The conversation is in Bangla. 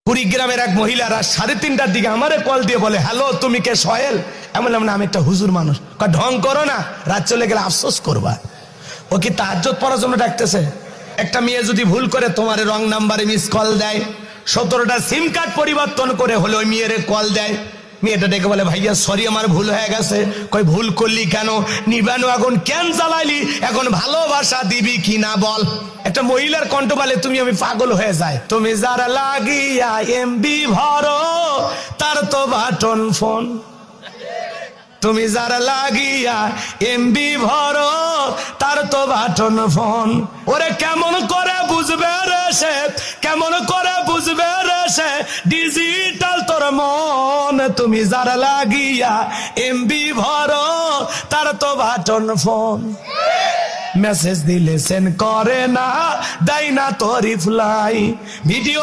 কুড়িগ্রামের এক মহিলারা 3:30টার দিকে আমারে কল দিয়ে বলে, হ্যালো তুমি কে সোহেল? আমি বললাম না, আমি একটা হুজুর মানুষ। ঢং করো না, রাত চলে গেলে আফসোস করবা। ও কি তাহাজ্জুদ পড়ার জন্য ডাকতেছে? একটা মেয়ে যদি ভুল করে তোমার রং নাম্বারে মিস কল দেয়, 17টা সিম কার্ড পরিবর্তন করে হলে ওই মেয়ের কল দেয়, মেয়েটা ডেকে বলে, ভাইয়া সরি আমার ভুল হয়ে গেছে। কই ভুল করলি কেন? নিবানো আগুন কেন জ্বালাইলি? এখন ভালোবাসা দিবি কিনা বল। একটা মহিলার কণ্ঠ বলে, তুমি আমি পাগল হয়ে যায়। তুমি যারা লাগিয়া এমবি ভরো তার তো বাটন ফোন, তুমি যারা লাগিয়া এমবি ভরো তার তো বাটন ফোন। ওরে কেমন করে বুঝবে রে সে, কেমন করে বুঝবে রে সে ডিজিটাল তোর মন। তুমি যারা লাগিয়া এমবি ভরো তার তো বাটন ফোন। মেসেজ দিলে সেন্ড করে না, দেয় না তো রিপ্লাই। ভিডিও